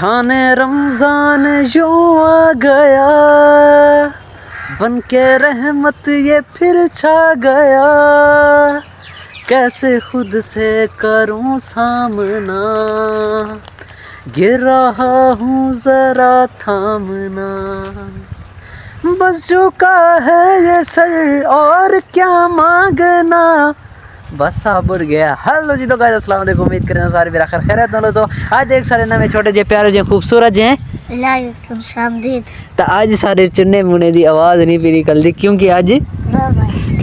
شان رمضان یوں آ گیا بن کے رحمت یہ پھر چھا گیا کیسے خود سے کروں سامنا گر رہا ہوں ذرا تھامنا بس جھکا ہے یہ سر اور کیا مانگنا بس بر گیا. ہلو جی تو گائز السلام علیکم, امید کریں سارے میرا خیر خیرت نال ہو. آج دیکھ سارے نویں چھوٹے جے پیارے جے خوبصورت جے تو آج سارے چنے منے دی آواز نہیں پی نکلدی کیونکہ آج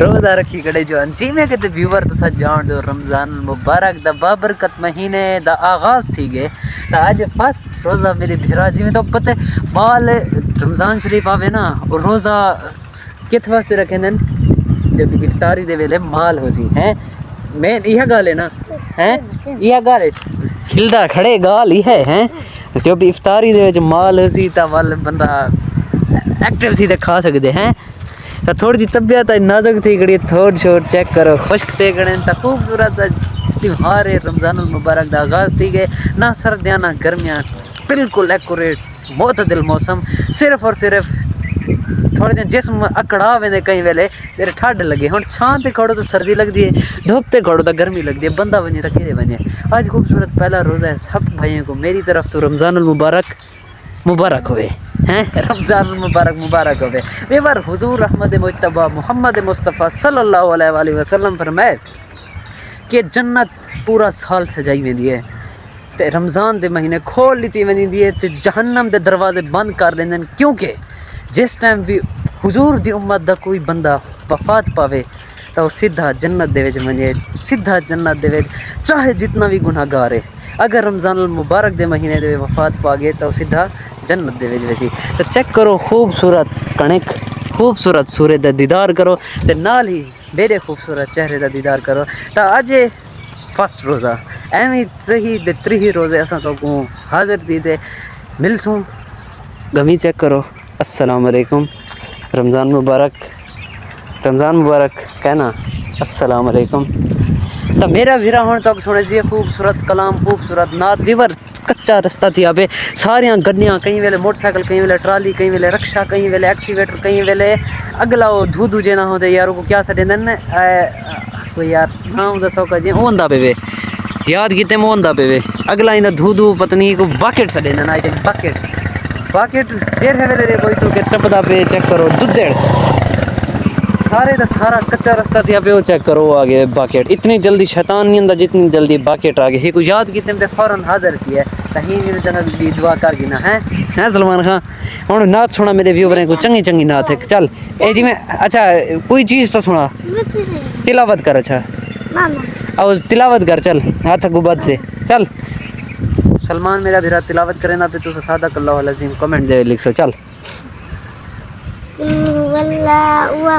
روزہ رکھی کڑے جو جی میں کہتے ویور تو سا جان دو رمضان المبارک دا بابرکت مہینے دا آغاز تھی گئے. تو آج فرسٹ روزہ میری بھیرا جی میں تو پتہ مال رمضان شریف آوے نا اور روزہ کت واسطے رکھیں دن جب افطاری دے ویلے مال ہو سی ہیں میں یہ گال ہے نا ہیں یہ گال ہے کھلدا کھڑے گال ہی ہے ہیں جو بھی افطاری دے وچ مال ہو سی تا ول بندہ ایکٹیو تھی تے کھا سکدے ہیں. تو تھوڑی جی طبیعت نازک تھی گڑی تھوڑ چھوڑ چیک کرو خشک تے گڑیں تا خوبصورت تہوار رمضان المبارک دا آغاز تھی گئے. نہ سردیاں نہ گرمیاں بالکل ایکوریٹ معتدل موسم, صرف اور صرف تھوڑے دن جسم اکڑا ویندے کئی ویلے تیرے ٹھڈ لگے ہن چھاں تے کھڑو تو سردی لگدی ہے, دھوپ تے کھڑو تو گرمی لگدی ہے, بندہ ونجے تا کیڑے ونجے. آج خوبصورت پہلا روزہ ہے سب بھائیوں کو میری طرف تو رمضان المبارک مبارک ہوئے ہیں, رمضان المبارک مبارک ہوئے. بے بار حضور احمد مجتبی محمد مصطفیٰ صلی اللہ علیہ وآلہ وسلم فرمائے کہ جنت پورا سال سجائی ویندی ہے تے رمضان دے مہینے کھول لیتی ویندی ہے تے جہنم دے دروازے بند کر لیندے, کیونکہ جس ٹائم بھی حضور دی امت دا کوئی بندہ وفات پاوے تو وہ سیدھا جنت دے وچ ونجے, سیدھا جنت دے وچ چاہے جتنا بھی گناہ گار ہے. اگر رمضان المبارک دے مہینے دے وفات پا گئے تو سیدھا جنت دے وچ ویسی. تو چیک کرو خوبصورت کنک خوبصورت سورج دا دیدار کرو تے نال ہی میرے خوبصورت چہرے دا دیدار کرو. تو اج فرسٹ روزہ ایویں تری روزے اساں تو حاضر تھی تے ملسوں گمی. چیک کرو السلام علیکم رمضان مبارک, رمضان مبارک کہنا السلام علیکم. تو میرا بھیرا ہون تک سنے سی خوبصورت کلام خوبصورت نعت ویور کچا رستہ تھی آبے ساریاں گڈیاں کہیں ویلے موٹر سائیکل کہیں ویلے ٹرالی کہیں ویلے رکشا کہیں ویلے ایکسیویٹر کہیں ویلے اگلا وہ دھو جے نہ ہوندے یار کو کیا سڈے دن کوئی یار نام دسو کا جی ہوندا پے وے یاد کیتے میں ہوندا پے وے اگلا ایندا دھو پتنی کو باکٹ سڈے دن آئی تھنک باکٹ جیر ہے ویلے کوئی تو کہ ٹپدا پے. چیک کرو ددڑ سارے دا سارا کچا رستہ تھی پہ وہ چیک کرو آگے باکٹ اتنی جلدی شیطان نہیں ہوندا جتنی جلدی باکٹ آگے ہی کو یاد کیتے تے فوراً حاضر تھی ہے. کہیں میرے جنت بھی دعا کر گنا ہے سلمان خان. ہن نعت سنا میرے ویوریں کو چنگی چنگی نعت ہے. چل اے جی میں اچھا کوئی چیز تو سنا تلاوت کر. اچھا او تلاوت کر چل ہاتھ کو بد سے چل سلمان میرا بھیرا تلاوت کرے نا پہ تو صادق اللہ العظیم کمنٹ دے لکھ سو. چل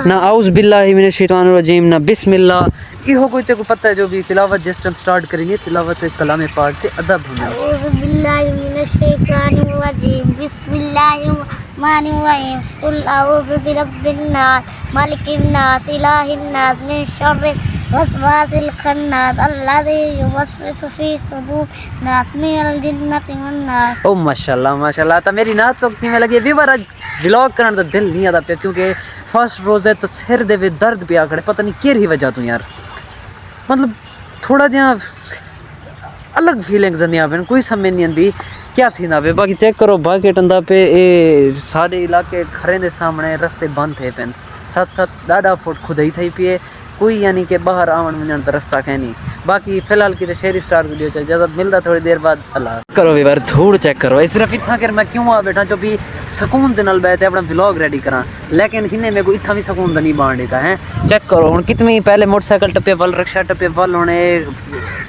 نہ اعوذ باللہ من الشیطان الرجیم نہ بسم اللہ یہ ہو کوئی تے کو پتہ ہے جو بھی تلاوت جس ٹائم سٹارٹ کریں گے تلاوت کلام پاک تے ادب ہونا. اعوذ باللہ من الشیطان الرجیم بسم اللہ الرحمن الرحیم قل اعوذ برب الناس ملک الناس الہ الناس من شر الوسواس الخناس الذی یوسوس فی صدور الناس من الجنۃ والناس. او ماشاءاللہ ماشاءاللہ. تو میری نعت تو کیویں لگی ویور ولاگ کرن دا دل نہیں آتا پیا کیونکہ فرسٹ روزے تو سر دے وچ درد پیا کھڑے پتہ نہیں کیڑی وجہ تو یار مطلب تھوڑا جہا الگ فیلنگز اندیاں پہ کوئی سمجھ نہیں آندی کیا تھی نہ پہ. باقی چیک کرو باکٹ اندا پہ اے سارے علاقے کھرے دے سامنے رستے بند تھے پین 7 ڈاڈا فٹ کھدائی تھی پی کوئی یعنی کہ باہر آون ونجن دا رستہ کہ نہیں. باقی فی الحال کی شہری سٹار ویڈیو چل اجازت ملدا تھوڑی دیر بعد. اللہ کرو ویور دھوڑ چیک کرو صرف اتنا کہ میں کیوں آ بیٹھا جو بھی سکون دے نال بیٹھے اپنا ولاگ ریڈی کراں لیکن ہنے میں کو اتنا بھی سکون دا نہیں بان دیتا ہے. چیک کرو ہن کتنی پہلے موٹر سائیکل ٹپے ول رکشا ٹپے ول ہونے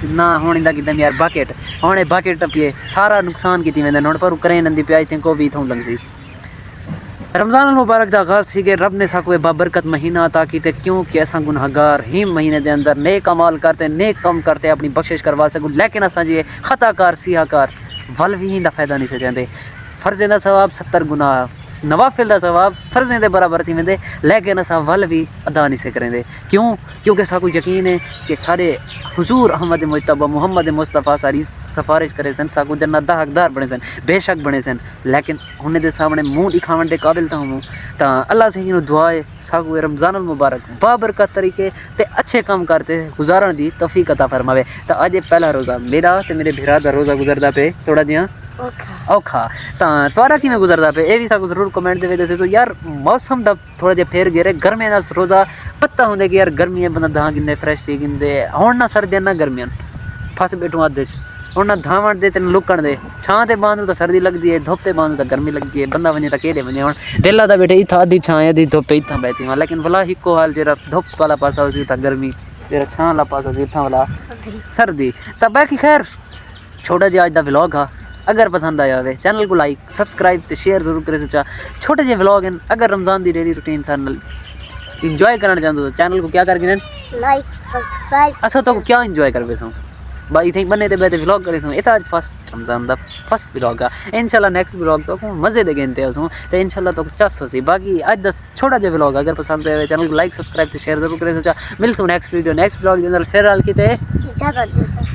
نہ ہونے دا کیتا یار باکٹ ہونے باکٹ ٹپے سارا نقصان کیتی ویندے ہن پر کرین اندی پئی تھنک کو بھی تھوں لگ سی. رمضان المبارک دا آغاز تھی کہ رب نے ساکوے بابرکت مہینہ عطا کیتے کیونکہ اساں گناہگار ہی مہینے دے اندر نیک اعمال کرتے نیک کم کرتے اپنی بخشش کروا سکوں لیکن اساں جی خطا کار سیاہ کار ول بھی دا فائدہ نہیں سچاندے. فرض دا ثواب 70 گنا نوافل دا ثواب فرض دے برابر تھی ویندے لیکن اساں ول بھی ادا نہیں سے کریں دے. کیوں؟ کیونکہ ساکو یقین ہے کہ سارے حضور احمد مجتبی محمد مصطفیٰ سفارش کرے سن ساکو جنت دا حقدار بنے سن بے شک بنے سن لیکن انہیں دے سامنے منہ دکھاون دے قابل تا ہوں تا اللہ سے ہی دعا ہے ساکو رمضان المبارک بابرکت طریقے تے اچھے کام کرتے گزارن دی توفیق عطا فرماوے تا اج پہلا روزہ میرا تے میرے بھرا دا روزہ گزردا پے تھوڑا جہا اوکھا تا توارا کی میں گزردا پے اے بھی ساکو ضرور کمنٹ دے وچ دسو یار موسم دا تھوڑا جہا پھیر گئے گرمیاں دا روزہ پتہ ہوندے کہ یار گرمیاں بندہ دہاں گندے فریش تھی گندے ہن نہ سردیاں نہ گرمیاں پھس بیٹھوں ادھ ہن نہ دھاون دے تے لکن دے چھاں تے باندھو تا سردی لگدی ہے دھوپ تے باندھو تا گرمی لگدی ہے بندہ ونجے تا کیڑے ونجے ہن دل دا بیٹھے ایتھا ادھی چھاں ادھی دھوپ ایتھا بیٹھی ہوں لیکن بلا ہکو حال جڑا دھوپ والا پاسا ہوسی تا گرمی جڑا چھاں والا پاسا ہوسی ایتھا والا سردی تا باقی خیر چھوٹا جہا اج دا ولاگ ہا اگر پسند آیا ہوئے چینل کو لائک سبسکرائب تے شیئر ضرور کرے سوچا چھوٹے جہے ولاگ ہیں اگر رمضان دی ڈیلی روٹین سان انجوائے کرنا چاہتے تو چینل کو کیا کر کے لائک سبسکرائب اچھا تو کیا انجوائے کر سوں بائی تھنک بنے تے بیٹھے ولاگ کرے سوں اتا اج first Ramzan the first vlog ہے انشاءاللہ نیکسٹ ولاگ تو مزے دے گھنٹے اسوں تے انشاءاللہ تو چس ہو سی باقی اج دا چھوٹا جہا ولاگ اگر پسند آیا چینل کو لائک سبسکرائب تے شیئر ضرور کرے سوچا مل سوں نیکسٹ ویڈیو نیکسٹ ولاگ دے اندر پھر حال کیتے اجازت دے